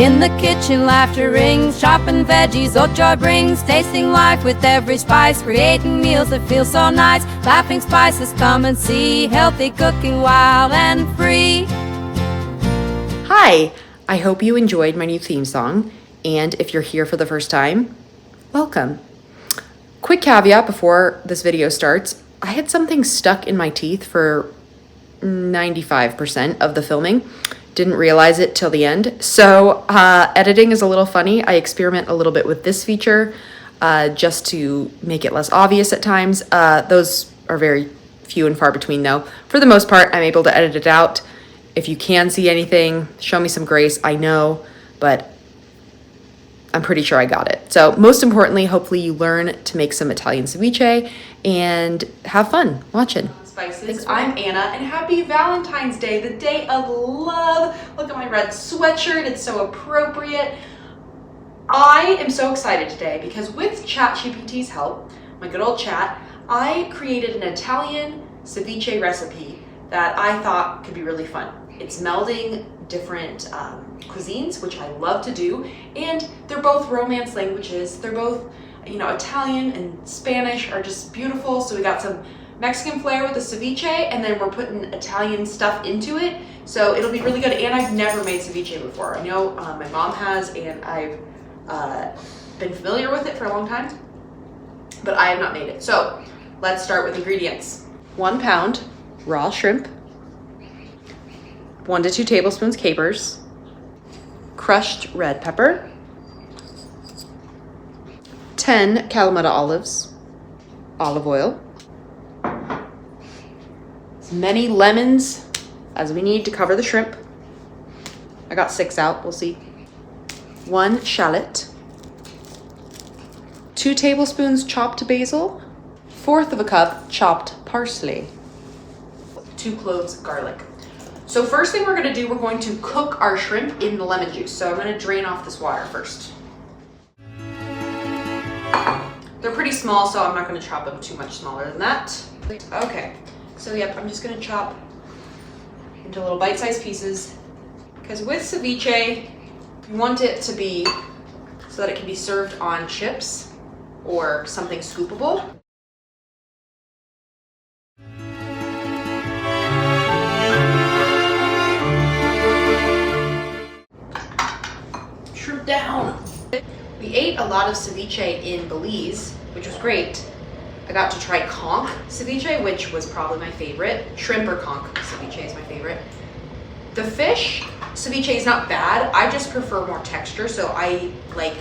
In the kitchen laughter rings, chopping veggies, what joy brings, tasting life with every spice, creating meals that feel so nice. Laughing spices, come and see, healthy cooking, wild and free. Hi, I hope you enjoyed my new theme song, and if you're here for the first time, welcome. Quick caveat before this video starts, I had something stuck in my teeth for 95% of the filming. Didn't realize it till the end. So editing is a little funny. I experiment a little bit with this feature just to make it less obvious at times. Those are very few and far between though. For the most part, I'm able to edit it out. If you can see anything, show me some grace. I know, but I'm pretty sure I got it. So most importantly, hopefully you learn to make some Italian ceviche and have fun watching. Spices. I'm Anna, and happy Valentine's Day, the day of love. Look at my red sweatshirt, it's so appropriate. I am so excited today because with ChatGPT's help, my good old chat, I created an Italian ceviche recipe that I thought could be really fun. It's melding different cuisines, which I love to do, and they're both Romance languages. They're both, Italian and Spanish are just beautiful. So we got some Mexican flair with the ceviche, and then we're putting Italian stuff into it. So it'll be really good, and I've never made ceviche before. I know my mom has, and I've been familiar with it for a long time, but I have not made it. So let's start with ingredients. 1 pound raw shrimp, 1 to 2 tablespoons capers, crushed red pepper, 10 Kalamata olives, olive oil, as many lemons as we need to cover the shrimp. I got 6 out, we'll see. 1 shallot, 2 tablespoons chopped basil, 1/4 cup chopped parsley, 2 cloves garlic. So first thing we're gonna do, we're going to cook our shrimp in the lemon juice. So I'm gonna drain off this water first. They're pretty small, so I'm not gonna chop them too much smaller than that. Okay, so yep, I'm just gonna chop into little bite-sized pieces. Because with ceviche, you want it to be so that it can be served on chips or something scoopable. Down. We ate a lot of ceviche in Belize, which was great. I got to try conch ceviche, which was probably my favorite. Shrimp or conch ceviche is my favorite. The fish ceviche is not bad. I just prefer more texture, so I like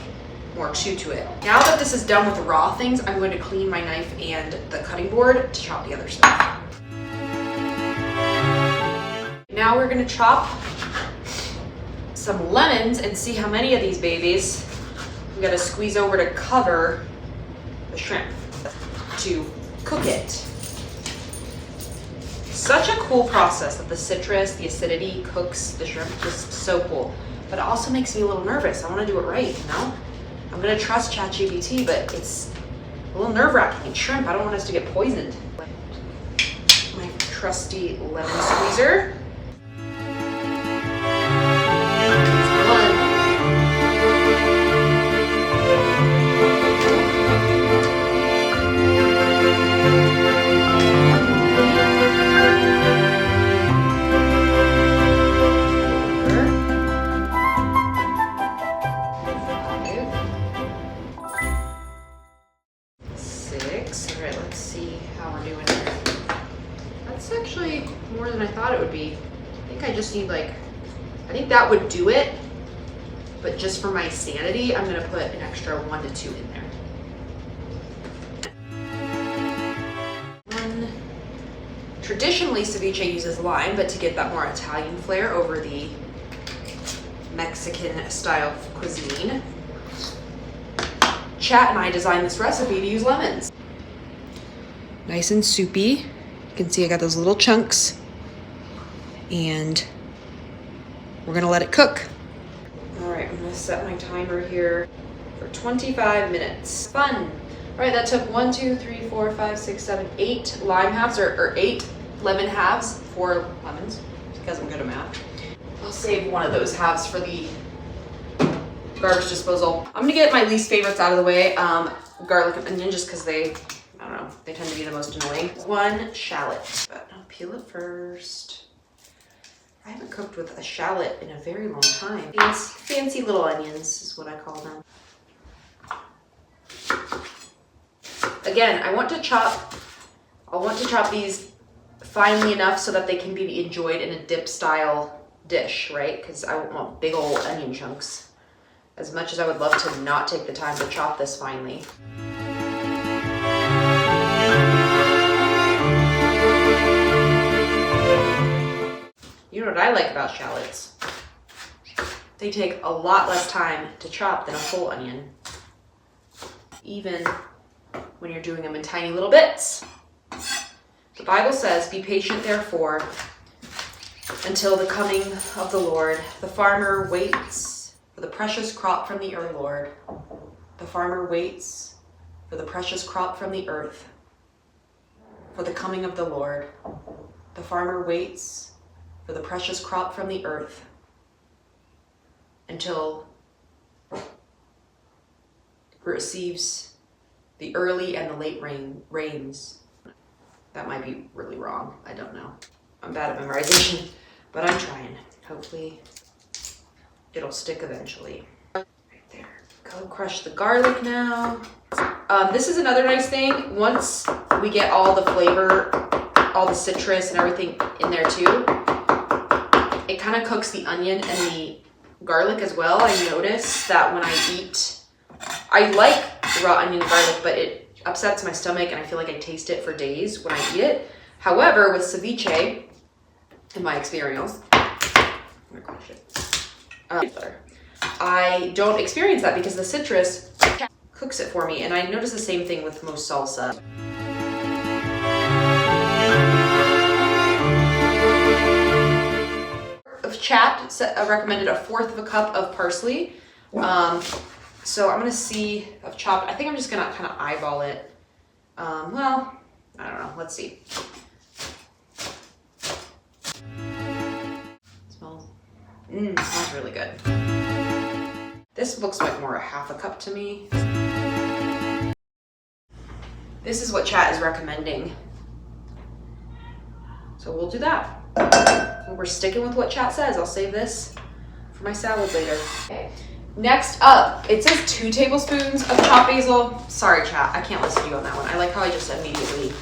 more chew to it. Now that this is done with the raw things, I'm going to clean my knife and the cutting board to chop the other stuff. Now we're gonna chop some lemons and see how many of these babies we gotta squeeze over to cover the shrimp to cook it. Such a cool process that the citrus, the acidity cooks the shrimp, just so cool. But it also makes me a little nervous. I wanna do it right, I'm gonna trust ChatGPT, but it's a little nerve-wracking. Shrimp, I don't want us to get poisoned. My trusty lemon squeezer. More than I thought it would be. I think I just need I think that would do it, but just for my sanity, I'm gonna put an extra 1 to 2 in there. Traditionally, ceviche uses lime, but to get that more Italian flair over the Mexican style cuisine, Chat and I designed this recipe to use lemons. Nice and soupy. You can see I got those little chunks, and we're gonna let it cook. All right, I'm gonna set my timer here for 25 minutes. Fun. All right, that took 1, 2, 3, 4, 5, 6, 7, 8 lime halves, or 8 lemon halves, 4 lemons, because I'm good at math. I'll save one of those halves for the garbage disposal. I'm gonna get my least favorites out of the way. Garlic and onion, just because they, I don't know, they tend to be the most annoying. 1 shallot, but I'll peel it first. I haven't cooked with a shallot in a very long time. Fancy little onions is what I call them. Again, I want to chop these finely enough so that they can be enjoyed in a dip style dish, right? Because I want big old onion chunks. As much as I would love to not take the time to chop this finely. You know what I like about shallots? They take a lot less time to chop than a full onion. Even when you're doing them in tiny little bits. The Bible says, "Be patient, therefore, until the coming of the Lord. The farmer waits for the precious crop from the earth, Lord. The farmer waits for the precious crop from the earth, for the coming of the Lord. The farmer waits for the precious crop from the earth until it receives the early and the late rains." That might be really wrong. I don't know. I'm bad at memorization, but I'm trying. Hopefully it'll stick eventually. Right there. Go crush the garlic now. This is another nice thing. Once we get all the flavor, all the citrus and everything in there too, it kind of cooks the onion and the garlic as well. I notice that when I eat, I like raw onion and garlic, but it upsets my stomach and I feel like I taste it for days when I eat it. However, with ceviche, in my experience, I don't experience that because the citrus cooks it for me, and I notice the same thing with most salsa. Chat recommended 1/4 cup of parsley. So I'm gonna see, I've chopped, I think I'm just gonna kind of eyeball it. Well, I don't know, let's see. Smells really good. This looks like more 1/2 cup to me. This is what chat is recommending. So we'll do that. We're sticking with what chat says. I'll save this for my salad later. Okay. Next up, it says 2 tablespoons of chopped basil. Sorry, chat, I can't listen to you on that one. I like how I just immediately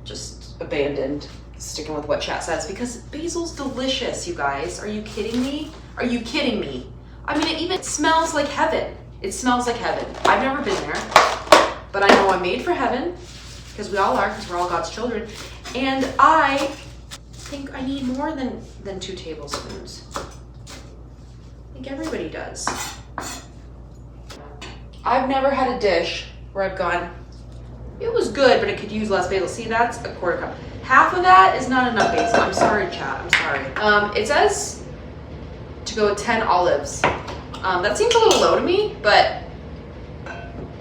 just abandoned sticking with what chat says, because basil's delicious, you guys. Are you kidding me? Are you kidding me? I mean, it even smells like heaven. It smells like heaven. I've never been there, but I know I'm made for heaven, because we all are, because we're all God's children. And I think I need more than 2 tablespoons. I think everybody does. I've never had a dish where I've gone, it was good, but it could use less basil. See, that's 1/4 cup. 1/2 of that is not enough basil. I'm sorry, chat, I'm sorry. It says to go with 10 olives. That seems a little low to me, but,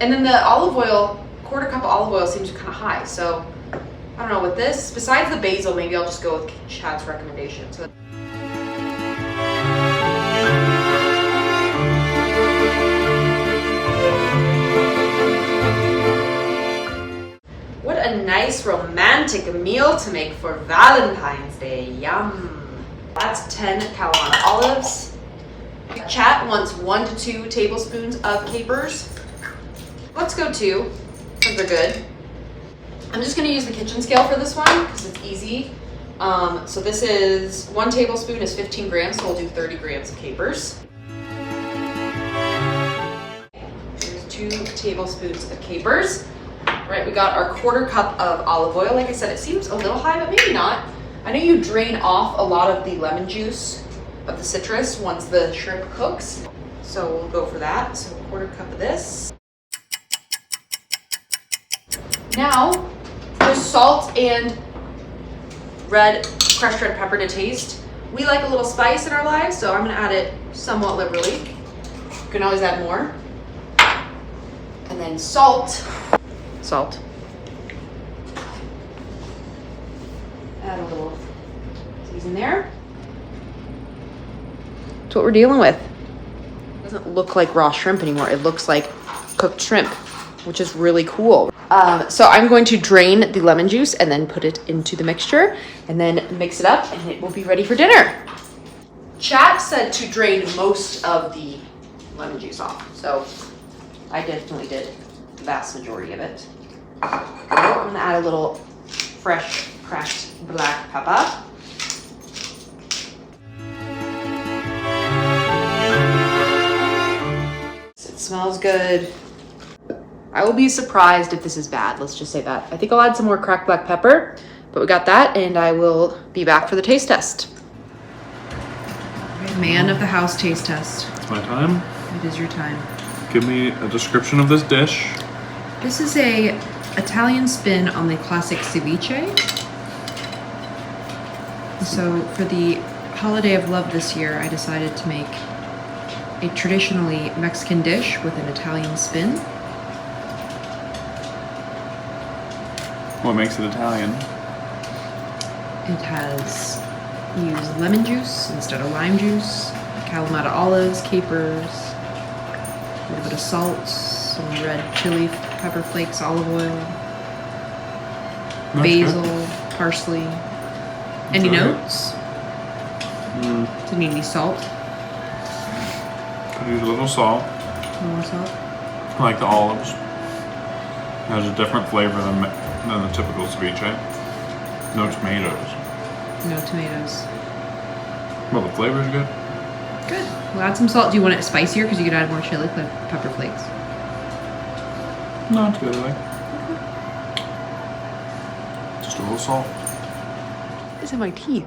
and then the olive oil, 1/4 cup of olive oil seems kind of high. So I don't know, with this, besides the basil, maybe I'll just go with Chad's recommendation. So what a nice romantic meal to make for Valentine's Day. Yum. That's 10 Carolina olives. Chat wants 1 to 2 tablespoons of capers. Let's go 2, because they're good. I'm just gonna use the kitchen scale for this one because it's easy. So this is 1 tablespoon is 15 grams, so we'll do 30 grams of capers. Here's 2 tablespoons of capers. All right, we got our 1/4 cup of olive oil. Like I said, it seems a little high, but maybe not. I know you drain off a lot of the lemon juice of the citrus once the shrimp cooks. So we'll go for that. So 1/4 cup of this. Now, there's salt and crushed red pepper to taste. We like a little spice in our lives, so I'm gonna add it somewhat liberally. You can always add more. And then salt. Salt. Add a little season there. That's what we're dealing with. doesn't look like raw shrimp anymore. It looks like cooked shrimp, which is really cool. So I'm going to drain the lemon juice and then put it into the mixture and then mix it up and it will be ready for dinner. Chat said to drain most of the lemon juice off. So I definitely did the vast majority of it. I'm gonna add a little fresh cracked black pepper. It smells good. I will be surprised if this is bad. Let's just say that. I think I'll add some more cracked black pepper, but we got that and I will be back for the taste test. Man of the house taste test. It's my time. It is your time. Give me a description of this dish. This is a Italian spin on the classic ceviche. So for the holiday of love this year, I decided to make a traditionally Mexican dish with an Italian spin. What makes it Italian? It has used lemon juice instead of lime juice, Kalamata olives, capers, a little bit of salt, some red chili pepper flakes, olive oil, That's basil, good. parsley. Any Okay. notes? Didn't need any salt. Could use a little salt, No more salt. like the olives. It has a different flavor than the typical ceviche. No tomatoes. No tomatoes. Well, the flavor's good. Good. We'll add some salt. Do you want it spicier? Because you could add more chili pepper flakes. No, it's good, I think. Just a little salt. It's in my teeth.